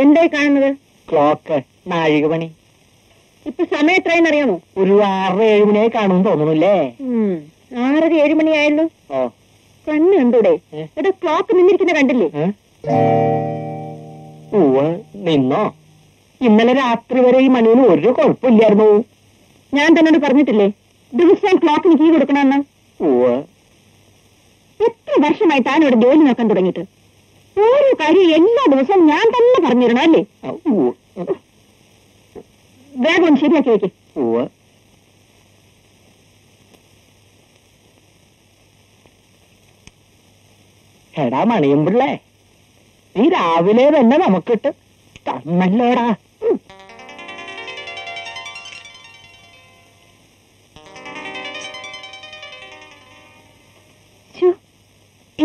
എന്തായി കാണുന്നത്? ക്ലോക്ക്, നാഴിക പണി. ഇപ്പൊ സമയം എത്രയെന്ന് അറിയാമോ? ഒരു 6-7 മണിയായി കാണുമെന്ന് തോന്നുന്നില്ലേ? 6-7 മണിയായല്ലോ. കണ്ണ് കണ്ടൂടെ? ഇവിടെ ക്ലോക്ക് നിന്നിരിക്കുന്ന കണ്ടില്ലേ? നിന്നോ? ഇന്നലെ രാത്രി വരെ ഈ മണിന് ഒരു കുഴപ്പമില്ലായിരുന്നു. ഞാൻ തന്നോട് പറഞ്ഞിട്ടില്ലേ ദിവസം ക്ലോക്കിന് കീ കൊടുക്കണമെന്ന്? എത്ര വർഷമായി താൻ ഇവിടെ ജോലി നോക്കാൻ തുടങ്ങിയിട്ട്? ഓരോ കാര്യം എല്ലാ ദിവസവും ഞാൻ തന്നെ പറഞ്ഞിരണം അല്ലേ? വേഗം ശരിയാക്കി വെക്ക്. എടാ മണിയമ്പിള്ളേ, നീ രാവിലെ തന്നെ നമുക്കിട്ട് തന്നല്ലോടാ.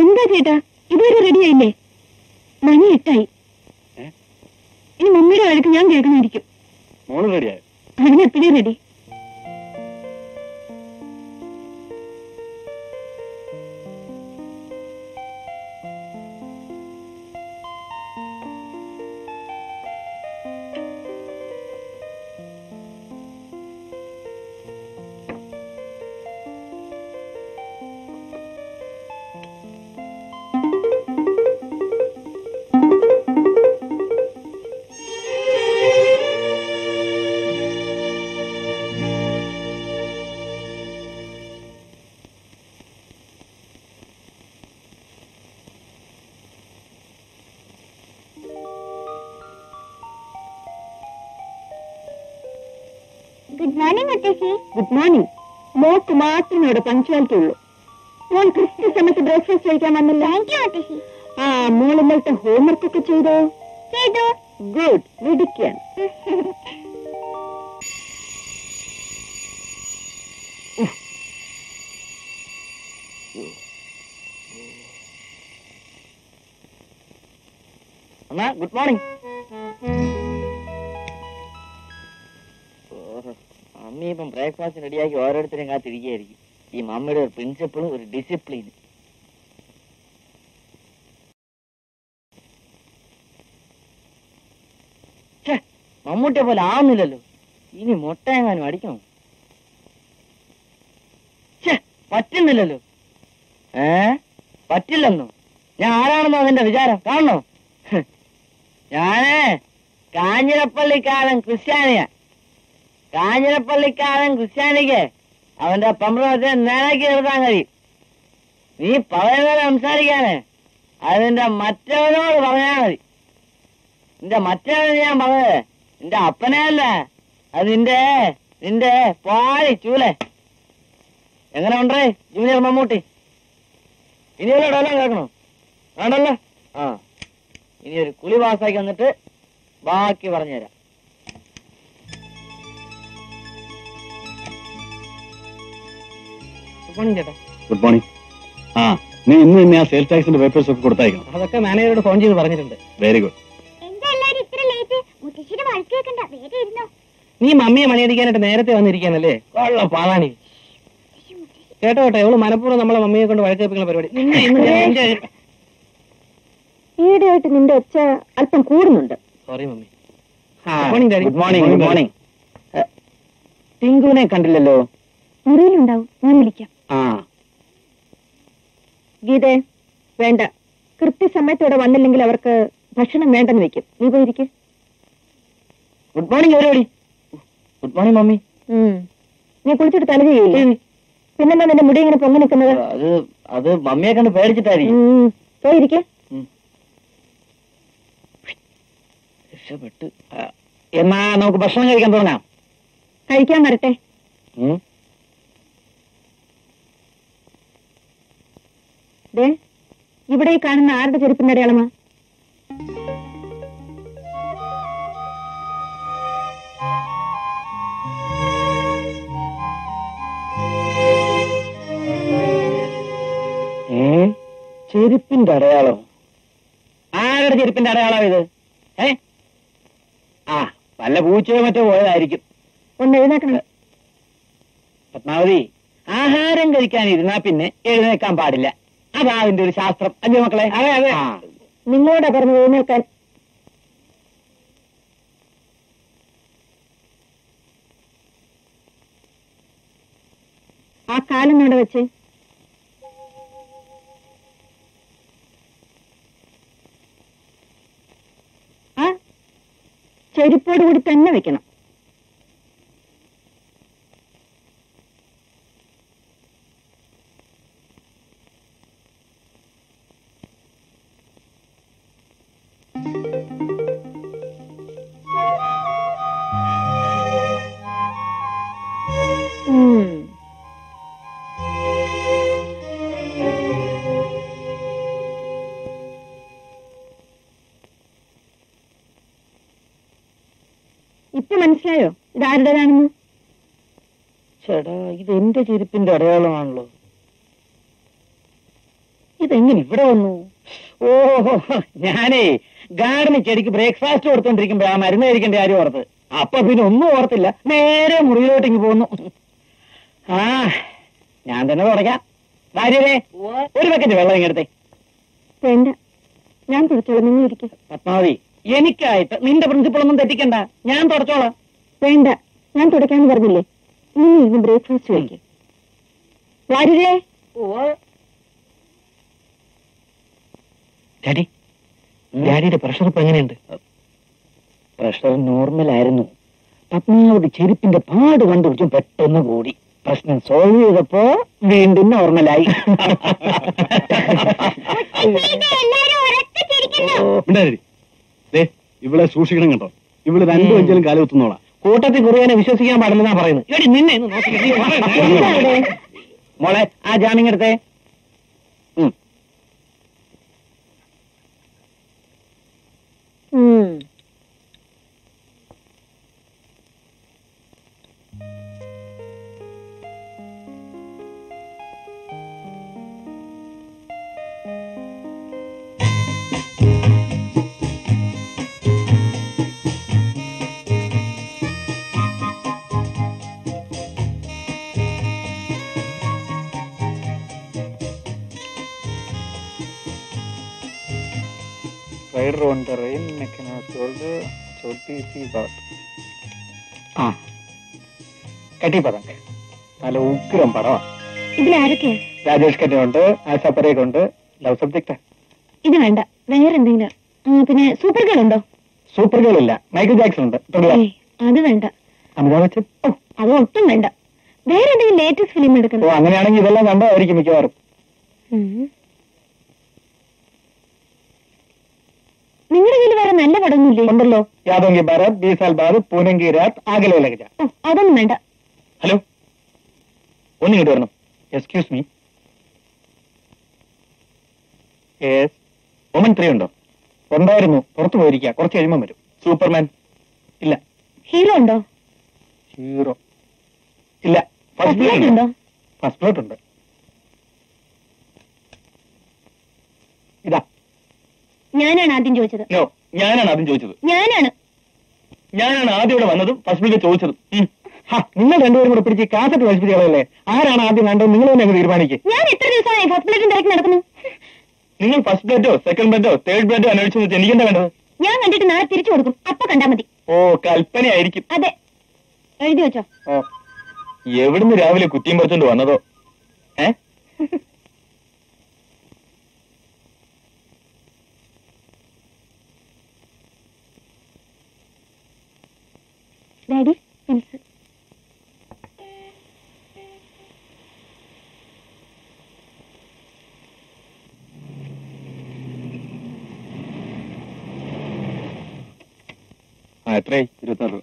എന്താ ചേട്ടാ ഇതുവരെ റെഡിയായില്ലേ? മണി 8ആയി. ഇനി മമ്മിയുടെ വഴക്ക് ഞാൻ കേൾക്കണമായിരിക്കും. അതിനെപ്പോഴേ റെഡി. ഗുഡ് മോർണിംഗ് മുത്തശ്ശി. Good morning. മോക്ക് മാത്രമേ ഇവിടെ പങ്ക്ച്വാലിറ്റി ഉള്ളൂ. മോൾ കൃത്യ സമയത്ത് ബ്രേക്ക്ഫാസ്റ്റ് കഴിക്കാൻ വന്നില്ല. ആ, മോൾ ഇന്നലത്തെ ഹോംവർക്ക് ഒക്കെ ചെയ്തോ? ചെയ്തു. ഗുഡ്. മിടുക്കിയാണ്. Good morning. മമ്മി ഇപ്പം ബ്രേക്ക്ഫാസ്റ്റ് റെഡിയാക്കി ഓരോരുത്തരും കാത്തിരിക്കുകയായിരിക്കും. ഈ മമ്മിയുടെ ഒരു പ്രിൻസിപ്പിളും ഒരു ഡിസിപ്ലിനും. മമ്മൂട്ടിയെ പോലെ ആവുന്നില്ലല്ലോ. ഇനി മുട്ട എങ്ങാനും അടിക്കണം. പറ്റുന്നില്ലല്ലോ. പറ്റില്ലെന്നോ? ഞാൻ ആരാണെന്നോ അതിന്റെ വിചാരം? കാണണോ? ഞാനേ കാഞ്ഞിരപ്പള്ളിക്കാരൻ ക്രിസ്ത്യാനിയാ. കാഞ്ഞിരപ്പള്ളിക്കാരൻ ക്രിസ്ത്യാനിക്ക് അവന്റെ പമ്പ്രത്തെ നേരാക്കി നിർത്താൻ കഴിയും. നീ പറയുന്നത് സംസാരിക്കാനേ അതിന്റെ മറ്റവനോട് പറഞ്ഞാൽ മതി. നിന്റെ മറ്റവന് ഞാൻ പറഞ്ഞത് നിന്റെ അപ്പനെയല്ല, അത് നിന്റെ പാടി ചൂലെ. എങ്ങനെ ഉണ്ടേ ജൂനിയർ മമ്മൂട്ടി? ഇനിയുള്ള ഡയലോഗ് കേൾക്കണോ? വേണ്ടല്ലോ. ഇനി ഒരു കുളി പാസ്സാക്കി വന്നിട്ട് ബാക്കി പറഞ്ഞുതരാം. ഗുഡ് മോർണിംഗ് ചേട്ടാ. Good morning. നീ ഇന്ന് തന്നെ ആ സെയിൽസ് ടാക്സിന്റെ പേപ്പേഴ്സ് ഒക്കെ കൊടുത്തയക്കണം. അതൊക്കെ മാനേജറോട് ഫോൺ ചെയ്ത് പറഞ്ഞിട്ടുണ്ട്. Very good. നീ മമ്മിയെ മണിയടിക്കാനായിട്ട് നേരത്തെ വന്നിരിക്കാനല്ലേ? കൊള്ള പാവാണി. കേട്ടോ എവള് മനഃപൂർവ്വം നമ്മളെ മമ്മിയെ കൊണ്ട് വഴക്കേൽപ്പിക്കുന്ന പരിപാടി. ഈയിടെയായിട്ട് നിന്റെ ഒച്ച അല്പം കൂടുന്നുണ്ട്. Sorry mummy. Good morning. Good morning. ടിങ്കുവിനെ കണ്ടില്ലല്ലോ. മുറിയിലുണ്ടാവും, ഞാൻ വിളിക്കാം. ഗീതേ, വേണ്ട. കൃത്യസമയത്തോടെ വന്നില്ലെങ്കിൽ അവർക്ക് ഭക്ഷണം വേണ്ടെന്ന് വെക്കും. നീ പോയിരിക്കും. Good morning everybody. Good morning mummy. നീ കുളിച്ചിട്ട് തല ചെയ്യില്ലേ? പിന്നെന്താ നിന്റെ മുടി ഇങ്ങനെ പൊങ്ങി നിൽക്കുന്നത്? അത് മമ്മിയെ കണ്ട് പേടിച്ചിട്ടായിരിക്കും. പോയിരിക്കെ. രക്ഷപ്പെട്ട്. എന്നാ നമുക്ക് ഭക്ഷണം കഴിക്കാൻ തുടങ്ങാം. കഴിക്കാൻ വരട്ടെ. ഇവിടെ ഈ കാണുന്ന ആരുടെ ചെരുപ്പിന്റെ അടയാളമാ? ചെരുപ്പിന്റെ അടയാളം? ആരുടെ ചെരുപ്പിന്റെ അടയാളം ഇത്? വല്ല പൂച്ചയോ മറ്റോ പോയതായിരിക്കും. ഒന്ന് എഴുന്നേക്കണം. പത്മാവതി, ആഹാരം കഴിക്കാൻ ഇരുന്നാ പിന്നെ എഴുന്നേക്കാൻ പാടില്ല. അതാ അതിന്റെ ഒരു ശാസ്ത്രം. അല്ലേ മക്കളെ? അതെ അതെ. നിങ്ങളോടാ പറഞ്ഞു എഴുന്നേൽക്കാൻ. ആ കാലം അവിടെ വെച്ച്. ആ ചെരുപ്പോട് കൂടി തന്നെ വെക്കണം. ഇപ്പൊ മനസ്സിലായോ ഇതാരുടേതാണെന്ന്? ചേട്ടാ, ഇത് എന്റെ ചെരുപ്പിന്റെ അടയാളമാണല്ലോ. ഇതെങ്ങനെ ഇവിടെ വന്നു? ഓഹോ, ഞാനേ ഗാർഡന് ചെടിക്ക് ബ്രേക്ക്ഫാസ്റ്റ് കൊടുത്തോണ്ടിരിക്കുമ്പോ ആ മരുന്ന് കഴിക്കേണ്ട കാര്യം ഓർത്ത്. അപ്പൊ പിന്നെ ഒന്നും ഓർത്തില്ല, നേരെ മുറിയിലോട്ടേക്ക് പോന്നു. ആ, ഞാൻ തന്നെ തുടയ്ക്കാം. ഭാര്യരെ ഒരു ബക്കറ്റ് വെള്ളം ഇങ്ങെടുത്തേ. വേണ്ട, ഞാൻ തുടച്ചോളാം, നിങ്ങൾ ഇരിക്കും. പത്മാവതി, എനിക്കായിട്ട് നിന്റെ പ്രിൻസിപ്പളൊന്നും തെറ്റിക്കണ്ട, ഞാൻ തുടച്ചോളാം. വേണ്ട, ഞാൻ തുടയ്ക്കാന്ന് പറഞ്ഞില്ലേ. നിങ്ങൾ ഇന്ന് ബ്രേക്ക്ഫാസ്റ്റ് കഴിക്കും. വാര്യരെ, ഡാഡി, ഡാഡിയുടെ പ്രഷർ ഇപ്പൊ എങ്ങനെയുണ്ട്? പ്രഷർ നോർമൽ ആയിരുന്നു. പത്മാവതി ചെരുപ്പിന്റെ പാട് കണ്ടുപിടിച്ചും പെട്ടെന്ന് കൂടി. പ്രശ്നം സോൾവ് ചെയ്തപ്പോ വീണ്ടും നോർമലായി. ഇവിടെ സൂക്ഷിക്കണം കേട്ടോ. ഇവിടെ രണ്ടു അഞ്ചലും കാലം എത്തുന്നോളാം. കൂട്ടത്തിൽ കുറിയാനെ വിശ്വസിക്കാൻ പാടില്ലെന്നാ പറയുന്നത്. എടി നിന്നെ ഒന്ന് നോക്കി. മോളെ, ആ ജാമ്യം എടുത്തേ. Rider on the rain, Mekana told Choti see that. കട്ടി പതങ്ക് നല്ല ഉഗ്രം പടവാ. ഇതിലാരൊക്കെയാ? രാജേഷ് കന്നുണ്ട്, ആശാപ്പരേക്കുണ്ട്, ലവ് സബ്ജക്റ്റ്. ഇത് വേണ്ട, വേറെ എന്തെങ്കിലും. പിന്നെ സൂപ്പർ ഗേൾ ഉണ്ടോ? സൂപ്പർ ഗേൾ ഇല്ല, മൈക്കിൾ ജാക്സൺ ഉണ്ട്. അത് വേണ്ട. അമിതാഭ് ബച്ചൻ? ഓ, അത് ഒട്ടും വേണ്ട. വേറെ എന്തെങ്കിലും ലേറ്റസ്റ്റ് ഫിലിം എടുക്കണം. ഓ, അങ്ങനെയാണെങ്കിൽ ഇതെല്ലാം കണ്ടതായിരിക്കും മിക്കവാറും. നിങ്ങളുടെ കയ്യിൽ വേറെ നല്ല പടമൊന്നുമില്ലേ? ഉണ്ടല്ലോ, യാദോങ്കി ഭാരത്, ബീസാൽ ഭാരത്, പൂനങ്കി രാത്, ആഗലെ ലഗജ. അതൊന്നും വേണ്ട. ഹലോ, ഒന്നിങ്ങോട്ട് വരണം. Excuse me. യെസ്. വുമൻ 3 ഉണ്ടോ? ഉണ്ടായിരുന്നു, പുറത്തു പോയിരിക്കുക. കുറച്ച് കഴിയുമ്പോൾ വരും. സൂപ്പർമാൻ ഇല്ല. ഹീറോ ഉണ്ടോ? ഹീറോ ഇല്ല. ഫസ്റ്റ് പ്ലോട്ട് ഉണ്ട്. ഇതാ, ഞാനാണ് ആദ്യം ചോദിച്ചത്. നോ, ഞാനാണ് ആദ്യം ചോദിച്ചത്. ഞാനാണ് ആദ്യം ഇവിടെ വന്നതും ഫസ്റ്റ് പ്ലോട്ട് ചോദിച്ചതും. നിങ്ങൾ രണ്ടുപേരും കൂടെ പിടിച്ച് കാസറ്റ് വലിപ്പിച്ചുകളല്ലേ? ആരാണ് ആദ്യം കണ്ടത്? നിങ്ങൾ തന്നെ അങ്ങ് തീരുമാനിക്കും. ഞാൻ എത്ര ദിവസമായി ഫസ്റ്റ് പ്ലേറ്റും തിരക്കി നടക്കുന്നു. നിങ്ങൾ first Plato second Plato third Plato അന്വേഷിച്ചു വെച്ചാൽ എനിക്കെന്താ വേണ്ടത്? ഞാൻ കണ്ടിട്ട് നാളെ തിരിച്ചു കൊടുക്കും, അപ്പൊ കണ്ടാ മതി. ഓ, കൽപ്പനയായിരിക്കും. അതെ, എഴുതി വെച്ചോ. ഓ, എവിടുന്ന് രാവിലെ കുറ്റിയും പറിച്ചോണ്ട് വന്നതോ? Daddy, pills. എത്രയായി? 26 രൂപ.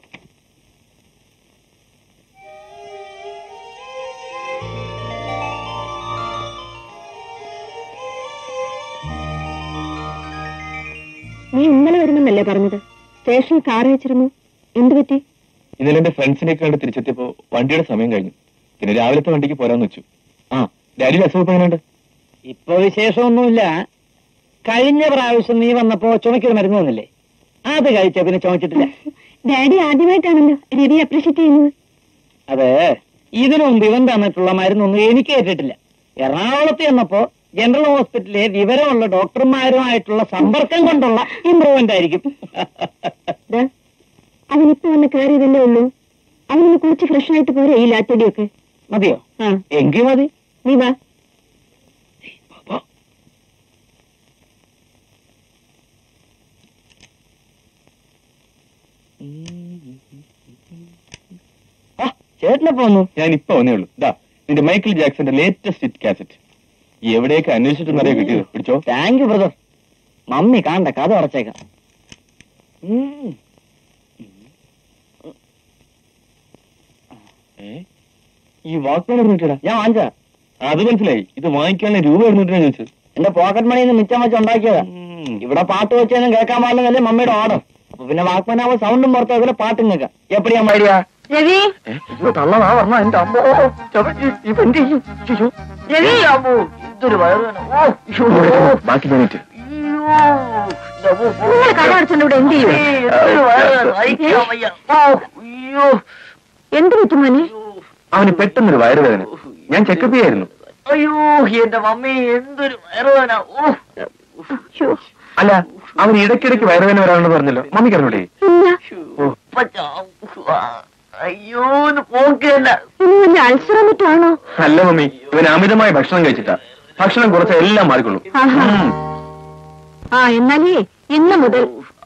നീ ഇന്നലെ വരുമെന്നല്ലേ പറഞ്ഞത്? സ്റ്റേഷനിൽ കാർ വെച്ചിരുന്നു, എന്ത് പറ്റി? ഇന്നലെ എന്റെ ഫ്രണ്ട്സിനെ കണ്ട് തിരിച്ചെത്തിയപ്പോ വണ്ടിയുടെ സമയം കഴിഞ്ഞു. പിന്നെ രാവിലത്തെ വണ്ടിക്ക് പോരാന്ന് വെച്ചു. ഡാഡിയുടെ അസുഖം എങ്ങനെയുണ്ട്? ഇപ്പൊ വിശേഷമൊന്നുമില്ല. കഴിഞ്ഞ പ്രാവശ്യം നീ വന്നപ്പോ ചുമക്കൊരു മരുന്ന് വന്നില്ലേ? അത് കഴിച്ച പിന്നെ ചുമച്ചിട്ടില്ല. ഡാഡി ആദ്യമായിട്ടാണല്ലോ രവി അപ്രീഷിയേറ്റ് ചെയ്യുന്നത്. അതെ, ഇതിനു മുമ്പ് ഇവൻ തന്നിട്ടുള്ള മരുന്നൊന്നും എനിക്ക് കേട്ടിട്ടില്ല. എറണാകുളത്ത് ചെന്നപ്പോ ജനറൽ ഹോസ്പിറ്റലിലെ വിവരമുള്ള ഡോക്ടർമാരുമായിട്ടുള്ള സമ്പർക്കം കൊണ്ടുള്ള ഇംപ്രൂവ്മെന്റ് ആയിരിക്കും. അവനിപ്പോ വന്ന് കയറിയതല്ലേ ഉള്ളൂ. അവനൊന്ന് കുറച്ച് ഫ്രഷ് ആയിട്ട് പോരെ ഈ ലാറ്റടിയൊക്കെ. മതിയോ? എങ്കിൽ മതി. നീ വാ. ചേട്ടനെ പോന്നു. ഞാൻ ഇപ്പൊ വന്നേ ഉള്ളൂ. ഇതാ നിന്റെ മൈക്കിൾ ജാക്സന്റെ ലേറ്റസ്റ്റ് ഹിറ്റ് കാസറ്റ്. എവിടെയൊക്കെ അന്വേഷിച്ചിട്ടൊന്നറിയാ കിട്ടിയത്. പിടിച്ചോ. Thank you brother. മമ്മി കാണണ്ട, കഥ അടച്ചേക്കാം. ഈ വാക്ക്മാൻ കിട്ടിയടാ. ഞാൻ വാങ്ങിച്ചാ. അത് മനസ്സിലായി. ഇത് വാങ്ങിക്കാനുള്ള രൂപ എഴുന്നിട്ടാ ചോദിച്ചത്. എന്റെ പോക്കറ്റ് മണിന്ന് മിച്ചം വെച്ച് ഉണ്ടാക്കിയതാ. ഇവിടെ പാട്ട് വെച്ചൊന്നും കേൾക്കാൻ പാടില്ലെന്നല്ലേ മമ്മിയുടെ ഓർഡർ. അപ്പൊ പിന്നെ വാക്ക്മാനാവുമ്പോ സൗണ്ടും പുറത്തേക്കില്ല, പാട്ടും കേൾക്കാം. എപ്പടിയാ മടിയാ രവി, തള്ളതാ പറഞ്ഞ എന്റെ അമ്മോ ഇവന്റെ രവി അമ്മോ ഇതൊരു ബാക്കി ഞാനിട്ട് നിങ്ങൾ കട അടച്ചോണ്ട് ഇവിടെ എന്ത് ചെയ്യും? എന്ത് പറ്റും മോനെ? അവന് പെട്ടെന്നൊരു വയറുവേദന. ഞാൻ ചെക്കപ്പ് ചെയ്യായിരുന്നു. അയ്യോ എന്റെ മമ്മി എന്തൊരു വയറുവേദന. അല്ല, അവന് ഇടയ്ക്കിടയ്ക്ക് വയറുവേദന വരാണെന്ന് പറഞ്ഞല്ലോ. മമ്മിക്ക് അറിഞ്ഞൂടെ? അയ്യോ പോക്കല്ല. അൾസർ വന്നിട്ടാണോ? അല്ല മമ്മി, ഇവന് അമിതമായ ഭക്ഷണം കഴിച്ചിട്ടാ. ഭക്ഷണം കുറച്ച് എല്ലാം മാറിക്കൊള്ളു. എന്നാലേ ഇന്ന് മുതൽ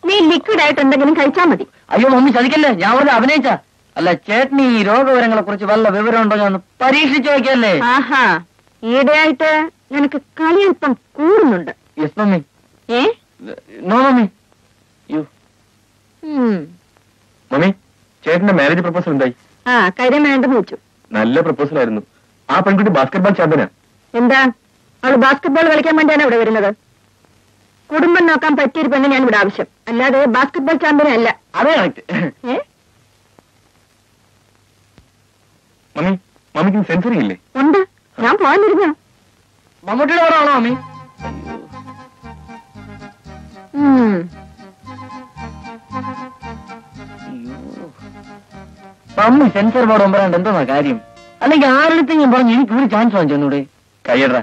നീ ലിക്വിഡ് ആയിട്ട് എന്തെങ്കിലും കഴിച്ചാൽ മതി. അയ്യോ മമ്മി ചതിക്കല്ലേ, ഞാൻ വെറുതെ അഭിനയിച്ച. അല്ല ചേട്ടന് ഈ രോഗവിവരങ്ങളെ കുറിച്ച് വല്ല വിവരം ഉണ്ടോ ഞാൻ പരീക്ഷിച്ചു നോക്കിയല്ലേ. ആഹാ, ഈടെയായിട്ട് നിനക്ക് കളി അല്പം കൂടുന്നുണ്ട്. Yes mummy. No mummy. Mummy, ചേട്ടന്റെ മാരേജ് പ്രപ്പോസൽ എന്തായി? കാര്യം വേണ്ടെന്ന് വെച്ചു. നല്ല പ്രപ്പോസൽ ആയിരുന്നു. ആ പെൺകുട്ടി ബാസ്കറ്റ്ബോൾ ചാമ്പ്യനാ. എന്താ, അവള് ബാസ്കറ്റ്ബോൾ കളിക്കാൻ വേണ്ടിയാണ് ഇവിടെ വരുന്നത്. കുടുംബം നോക്കാൻ പറ്റിയൊരു പെണ്ണ് ഞാൻ ഇവിടെ ആവശ്യം, അല്ലാതെ ബാസ്കറ്റ്ബോൾ ചാമ്പ്യൻ അല്ല. അതെ കറക്റ്റ്. മമ്മി, മമ്മിക്ക് സെൻസറി ഇല്ലേ? ഉണ്ട്, ഞാൻ പോകാനിരുന്ന. മമ്മൂട്ടിയുടെ പടമാണോ മമ്മി? മമ്മി സെൻസർ ബോർഡ് ഒമ്പതാണ്ട് എന്തോന്നാ കാര്യം? അല്ലെങ്കിൽ ആരുടെയും പറഞ്ഞു എനിക്ക് ഒരു ചാൻസ് വാങ്ങിച്ചൂടെ? കയ്യടാ.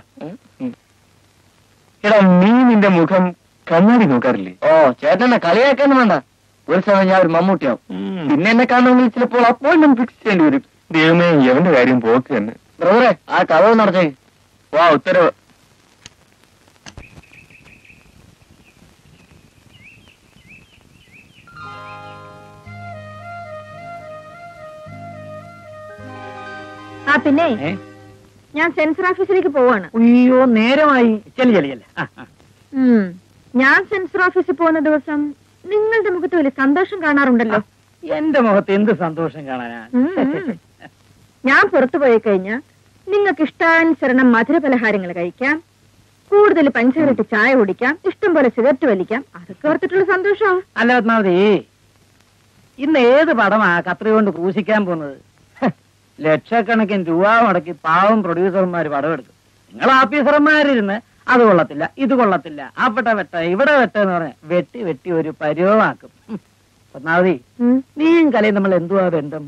എടാ, നീ നിന്റെ മുഖം കണ്ണാടി നോക്കാറില്ലേ? ഓ ചേട്ടനെ കളിയാക്കാനും വേണ്ട. ഒരു സമയം ഞാൻ ഒരു മമ്മൂട്ടിയാവും. പിന്നെ എന്നെ കാണുമെങ്കിൽ ചിലപ്പോൾ അപ്പോയിന്റ്മെന്റ് ഫിക്സ് ചെയ്യേണ്ടി വരും. ദൈവമേ, എവന്റെ കാര്യം പോക്ക് തന്നെ. ബ്രദറെ, ആ കഥ നടച്ചേ. വാ, ഉത്തരവ്. പിന്നെ ഞാൻ സെൻസർ ഓഫീസിലേക്ക് പോവാണ്. അയ്യോ നേരമായി. ചെല്ലി ചെല്ലി ചെല്ലി. ഞാൻ സെൻസർ ഓഫീസിൽ പോകുന്ന ദിവസം നിങ്ങളുടെ മുഖത്ത് വലിയ സന്തോഷം കാണാറുണ്ടല്ലോ. എന്റെ മുഖത്ത് എന്ത് സന്തോഷം കാണാനാ? ഞാൻ പുറത്തു പോയി കഴിഞ്ഞാൽ നിങ്ങൾക്ക് ഇഷ്ടാനുസരണം മധുര പലഹാരങ്ങൾ കഴിക്കാം, കൂടുതൽ പഞ്ചാരട്ട് ചായ കുടിക്കാം, ഇഷ്ടം പോലെ സിഗരറ്റ് വലിക്കാം. അതൊക്കെ ഓർത്തിട്ടുള്ള സന്തോഷമാണ്. അല്ല പത്മാവതി, ഇന്ന് ഏത് പടമാ കത്രി കൊണ്ട് ക്രൂശിക്കാൻ പോകുന്നത്? ലക്ഷക്കണക്കിന് രൂപ മുടക്കി പാവം പ്രൊഡ്യൂസർമാര് പടമെടുക്കും. നിങ്ങൾ ഓഫീസർമാരിരുന്ന് അത് കൊള്ളത്തില്ല, ഇത് കൊള്ളത്തില്ല, അവിടെ വെട്ട ഇവിടെ വെട്ട എന്ന് പറഞ്ഞ വെട്ടി വെട്ടി ഒരു പരിവമാക്കും. പത്മാവതി, നീയും കലയും നമ്മൾ എന്തുവാ ബന്ധം?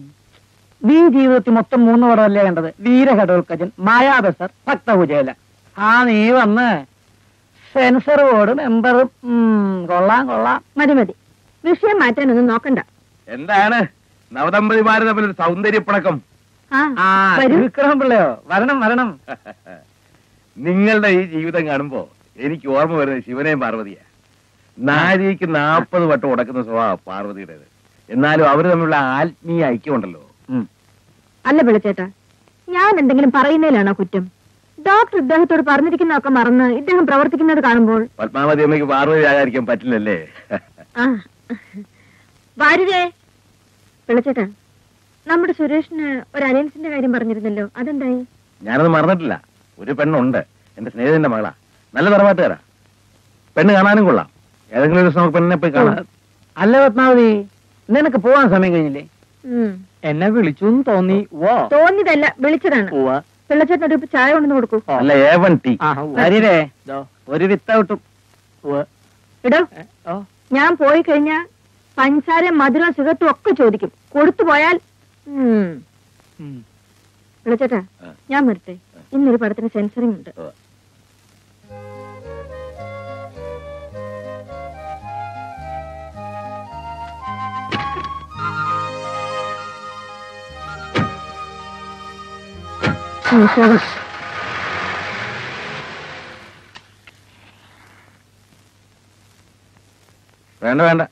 നീ ജീവിതത്തിൽ മൊത്തം 3 പടമല്ലേ കണ്ടത്? വീരഘടോൽക്കജൻ, മായാബസർ, ഭക്തകുചേല. നീ വന്ന് സെൻസർ ബോർഡ് മെമ്പറും. കൊള്ളാം കൊള്ളാം. മതി മതി, വിഷയം മാറ്റാനൊന്നും നോക്കണ്ട. എന്താണ് നവദമ്പതിമാര് തമ്മിലൊരു സൗന്ദര്യപ്പണക്കം? വിക്രമം പിള്ളയോ? വരണം വരണം. നിങ്ങളുടെ ഈ ജീവിതം കാണുമ്പോ എനിക്ക് ഓർമ്മ വരുന്നത് ശിവനെയും പാർവതിയാ. നാരിക്ക് 40 വട്ടം ഉടക്കുന്ന സ്വഭാവ പാർവതിയുടേത്. എന്നാലും അവര് തമ്മിലുള്ള ആത്മീയ ഐക്യമുണ്ടല്ലോ. അല്ല പിള്ളച്ചേട്ടാ, ഞാൻ എന്തെങ്കിലും പറയുന്നതിലാണോ കുറ്റം? ഡോക്ടർ ഇദ്ദേഹത്തോട് പറഞ്ഞിരിക്കുന്നതൊക്കെ മറന്ന് ഇദ്ദേഹം പ്രവർത്തിക്കുന്നത് കാണുമ്പോൾ പത്മാവതി അമ്മയ്ക്ക് പാർവതി ആകാതിരിക്കാൻ പറ്റില്ലല്ലേ? വാരുതേ. പിള്ളച്ചേട്ടാ, നമ്മുടെ സുരേഷിന് ഒരു അലയൻസിന്റെ കാര്യം പറഞ്ഞിരുന്നല്ലോ, അതെന്തായി? ഞാനത് മറന്നിട്ടില്ല. ഒരു പെണ്ണുണ്ട്, എന്റെ സ്നേഹിതന്റെ മകളാ. നല്ല തറവാട്ടുകാരാ. പെണ്ണ് കാണാനും കൊള്ളാം. ഏതെങ്കിലും ഒരു ദിവസം നമുക്ക് പെണ്ണിനെ പോയി കാണാം. അല്ല പത്മാവതി, നിനക്ക് പോവാൻ സമയം കഴിഞ്ഞില്ലേ? എന്നെ വിളിച്ചു തോന്നി. തോന്നിയതല്ല, വിളിച്ചതാണ്. പിള്ളച്ചേട്ടൻ ഒരു ചായ കൊണ്ടു കൊടുക്കൂ. അല്ല, A1 ടീ. ഒരു വിത്തൗട്ടും. ഇടോ, ഞാൻ പോയി കഴിഞ്ഞാ പഞ്ചസാര മധുരം സിഗരറ്റും ഒക്കെ ചോദിക്കും. കൊടുത്തു പോയാൽ പിള്ളച്ചേട്ടാ, ഞാൻ വരട്ടെ. ഇന്നൊരു പടത്തിന് സെൻസറിങ് ഉണ്ട്. വേണ്ട വേണ്ട